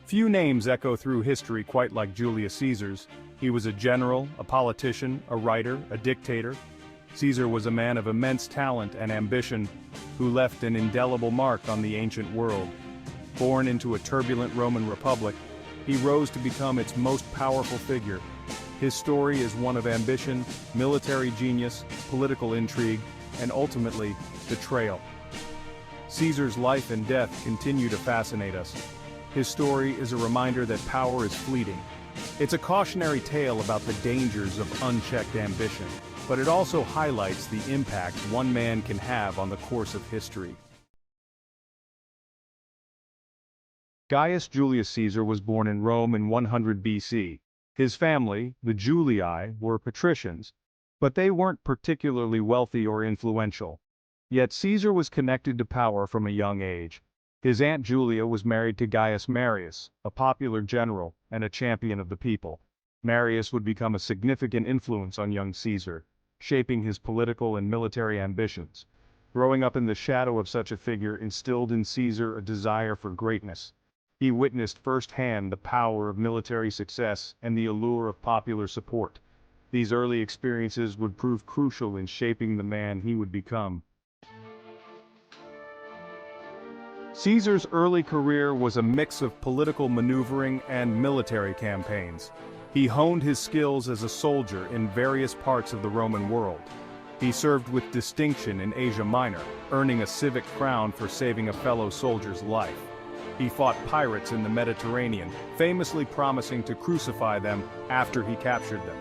Few names echo through history quite like Julius Caesar's. He was a general, a politician, a writer, a dictator. Caesar was a man of immense talent and ambition, who left an indelible mark on the ancient world. Born into a turbulent Roman Republic, he rose to become its most powerful figure. His story is one of ambition, military genius, political intrigue, and ultimately, betrayal. Caesar's life and death continue to fascinate us. His story is a reminder that power is fleeting. It's a cautionary tale about the dangers of unchecked ambition, but it also highlights the impact one man can have on the course of history. Gaius Julius Caesar was born in Rome in 100 BC. His family, the Julii, were patricians, but they weren't particularly wealthy or influential. Yet Caesar was connected to power from a young age. His aunt Julia was married to Gaius Marius, a popular general and a champion of the people. Marius would become a significant influence on young Caesar, shaping his political and military ambitions. Growing up in the shadow of such a figure instilled in Caesar a desire for greatness. He witnessed firsthand the power of military success and the allure of popular support. These early experiences would prove crucial in shaping the man he would become. Caesar's early career was a mix of political maneuvering and military campaigns. He honed his skills as a soldier in various parts of the Roman world. He served with distinction in Asia Minor, earning a civic crown for saving a fellow soldier's life. He fought pirates in the Mediterranean, famously promising to crucify them after he captured them.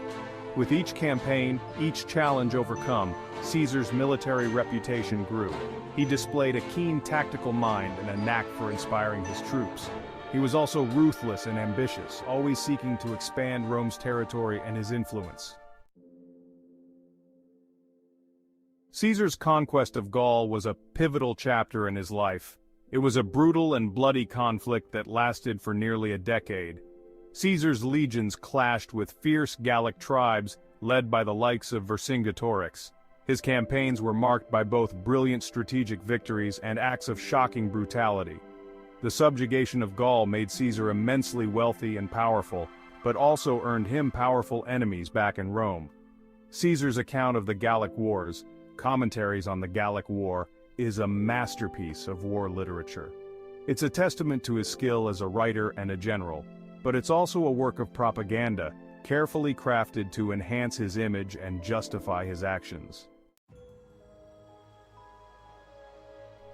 With each campaign, each challenge overcome, Caesar's military reputation grew. He displayed a keen tactical mind and a knack for inspiring his troops. He was also ruthless and ambitious, always seeking to expand Rome's territory and his influence. Caesar's conquest of Gaul was a pivotal chapter in his life. It was a brutal and bloody conflict that lasted for nearly a decade. Caesar's legions clashed with fierce Gallic tribes led by the likes of Vercingetorix. His campaigns were marked by both brilliant strategic victories and acts of shocking brutality. The subjugation of Gaul made Caesar immensely wealthy and powerful, but also earned him powerful enemies back in Rome. Caesar's account of the Gallic Wars, Commentaries on the Gallic War, is a masterpiece of war literature. It's a testament to his skill as a writer and a general, but it's also a work of propaganda, carefully crafted to enhance his image and justify his actions.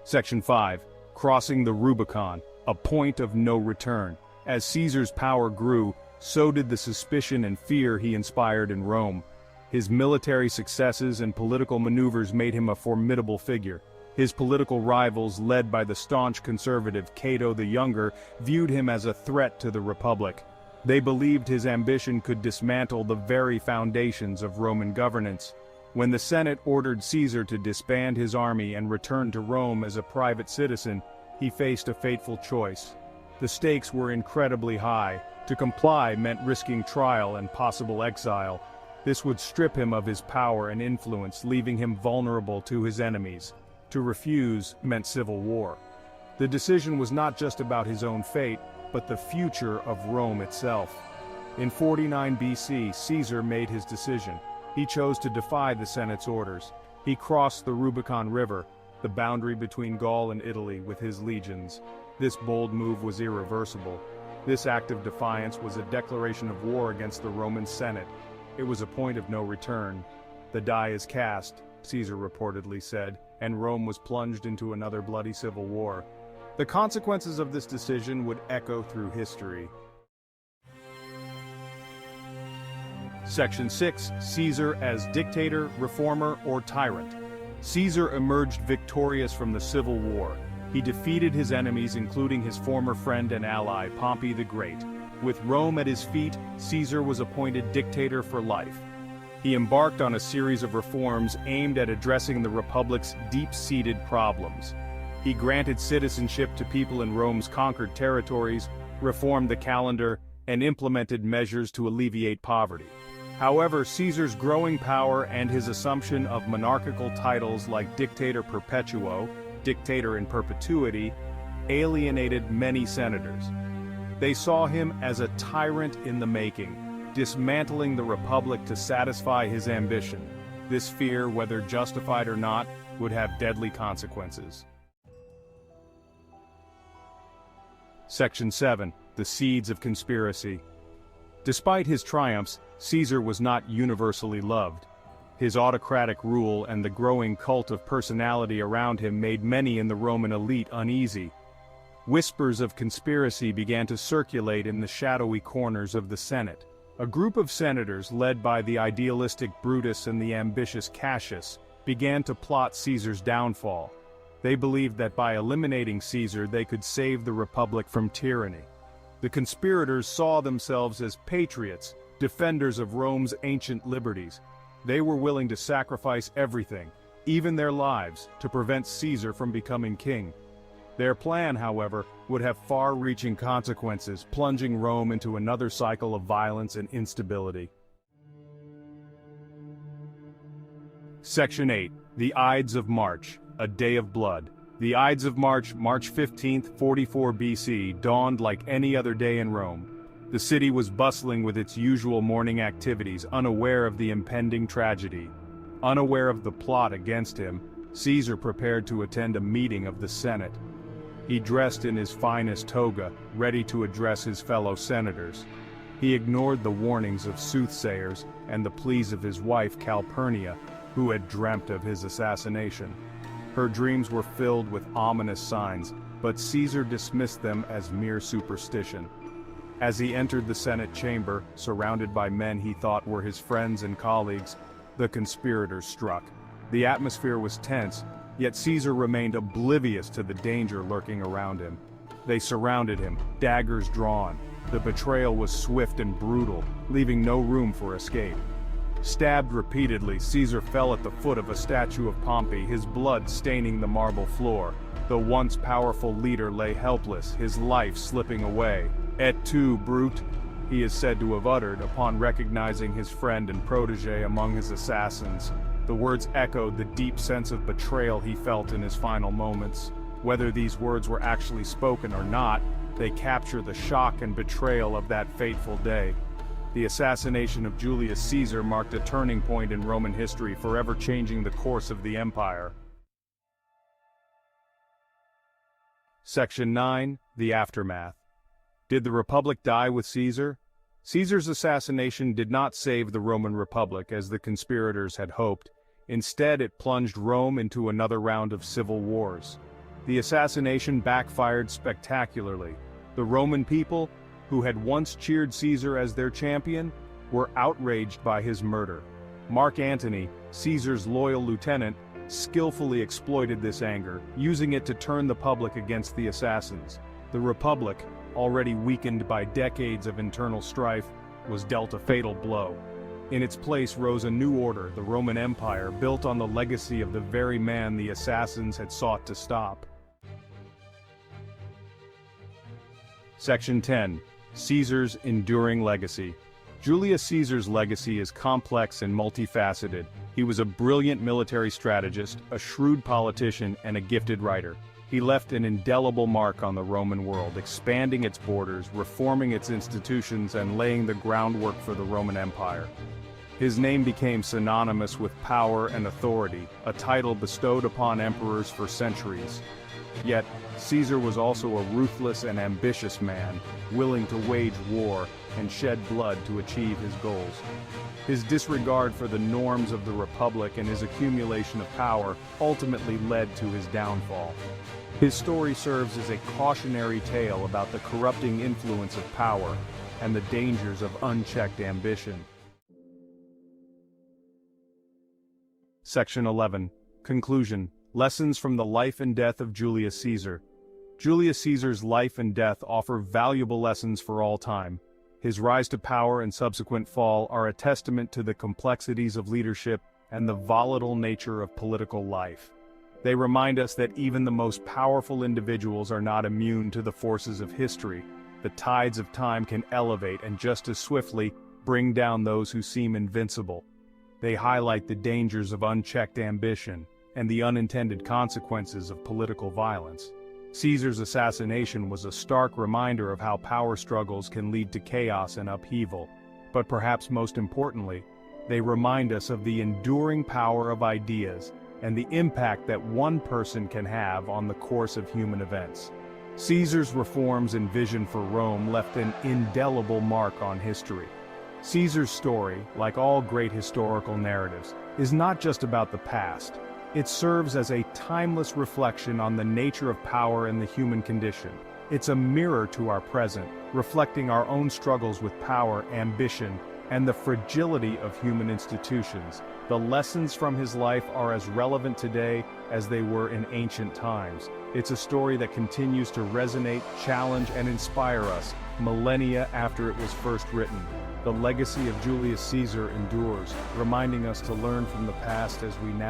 Section 5. Crossing the Rubicon, a point of no return. As Caesar's power grew, so did the suspicion and fear he inspired in Rome. His military successes and political maneuvers made him a formidable figure. His political rivals, led by the staunch conservative Cato the Younger, viewed him as a threat to the Republic. They believed his ambition could dismantle the very foundations of Roman governance. When the Senate ordered Caesar to disband his army and return to Rome as a private citizen, he faced a fateful choice. The stakes were incredibly high. To comply meant risking trial and possible exile. This would strip him of his power and influence, leaving him vulnerable to his enemies. To refuse meant civil war. The decision was not just about his own fate, but the future of Rome itself. In 49 BC, Caesar made his decision. He chose to defy the Senate's orders. He crossed the Rubicon River, the boundary between Gaul and Italy, with his legions. This bold move was irreversible. This act of defiance was a declaration of war against the Roman Senate. It was a point of no return. The die is cast, Caesar reportedly said, and Rome was plunged into another bloody civil war. The consequences of this decision would echo through history. Section 6. Caesar as dictator, reformer, or tyrant. Caesar emerged victorious from the civil war. He defeated his enemies, including his former friend and ally, Pompey the Great. With Rome at his feet, Caesar was appointed dictator for life. He embarked on a series of reforms aimed at addressing the Republic's deep-seated problems. He granted citizenship to people in Rome's conquered territories, reformed the calendar, and implemented measures to alleviate poverty. However, Caesar's growing power and his assumption of monarchical titles like Dictator Perpetuo, Dictator in Perpetuity, alienated many senators. They saw him as a tyrant in the making, dismantling the Republic to satisfy his ambition. This fear, whether justified or not, would have deadly consequences. Section 7. The Seeds of Conspiracy. Despite his triumphs, Caesar was not universally loved. His autocratic rule and the growing cult of personality around him made many in the Roman elite uneasy. Whispers of conspiracy began to circulate in the shadowy corners of the Senate. A group of senators led by the idealistic Brutus and the ambitious Cassius began to plot Caesar's downfall. They believed that by eliminating Caesar they could save the Republic from tyranny. The conspirators saw themselves as patriots, defenders of Rome's ancient liberties. They were willing to sacrifice everything, even their lives, to prevent Caesar from becoming king. Their plan, however, would have far-reaching consequences, plunging Rome into another cycle of violence and instability. Section 8. The Ides of March, a Day of Blood. The Ides of March, March 15th, 44 BC, dawned like any other day in Rome. The city was bustling with its usual morning activities, unaware of the impending tragedy. Unaware of the plot against him, Caesar prepared to attend a meeting of the Senate. He dressed in his finest toga, ready to address his fellow senators. He ignored the warnings of soothsayers and the pleas of his wife Calpurnia, who had dreamt of his assassination. Her dreams were filled with ominous signs, but Caesar dismissed them as mere superstition. As he entered the Senate chamber, surrounded by men he thought were his friends and colleagues, the conspirators struck. The atmosphere was tense, yet Caesar remained oblivious to the danger lurking around him. They surrounded him, daggers drawn. The betrayal was swift and brutal, leaving no room for escape. Stabbed repeatedly, Caesar fell at the foot of a statue of Pompey, his blood staining the marble floor. The once powerful leader lay helpless, his life slipping away. "Et tu, brute," he is said to have uttered upon recognizing his friend and protege among his assassins. The words echoed the deep sense of betrayal he felt in his final moments. Whether these words were actually spoken or not, they capture the shock and betrayal of that fateful day. The assassination of Julius Caesar marked a turning point in Roman history, forever changing the course of the empire. Section 9. The Aftermath. Did the Republic die with Caesar? Caesar's assassination did not save the Roman Republic as the conspirators had hoped. Instead, it plunged Rome into another round of civil wars. The assassination backfired spectacularly. The Roman people, who had once cheered Caesar as their champion, were outraged by his murder. Mark Antony, Caesar's loyal lieutenant, skillfully exploited this anger, using it to turn the public against the assassins. The Republic, already weakened by decades of internal strife, was dealt a fatal blow. In its place rose a new order, the Roman Empire, built on the legacy of the very man the assassins had sought to stop. Section 10. Caesar's Enduring Legacy. Julius Caesar's legacy is complex and multifaceted. He was a brilliant military strategist, a shrewd politician, and a gifted writer. He left an indelible mark on the Roman world, expanding its borders, reforming its institutions, and laying the groundwork for the Roman Empire. His name became synonymous with power and authority, a title bestowed upon emperors for centuries. Yet, Caesar was also a ruthless and ambitious man, willing to wage war and shed blood to achieve his goals. His disregard for the norms of the Republic and his accumulation of power ultimately led to his downfall. His story serves as a cautionary tale about the corrupting influence of power and the dangers of unchecked ambition. Section 11. Conclusion. Lessons from the life and death of Julius Caesar. Julius Caesar's life and death offer valuable lessons for all time. His rise to power and subsequent fall are a testament to the complexities of leadership and the volatile nature of political life. They remind us that even the most powerful individuals are not immune to the forces of history. The tides of time can elevate and just as swiftly bring down those who seem invincible. They highlight the dangers of unchecked ambition and the unintended consequences of political violence. Caesar's assassination was a stark reminder of how power struggles can lead to chaos and upheaval. But perhaps most importantly, they remind us of the enduring power of ideas and the impact that one person can have on the course of human events. Caesar's reforms and vision for Rome left an indelible mark on history. Caesar's story, like all great historical narratives, is not just about the past. It serves as a timeless reflection on the nature of power and the human condition. It's a mirror to our present, reflecting our own struggles with power, ambition, and the fragility of human institutions. The lessons from his life are as relevant today as they were in ancient times. It's a story that continues to resonate, challenge, and inspire us, millennia after it was first written. The legacy of Julius Caesar endures, reminding us to learn from the past as we navigate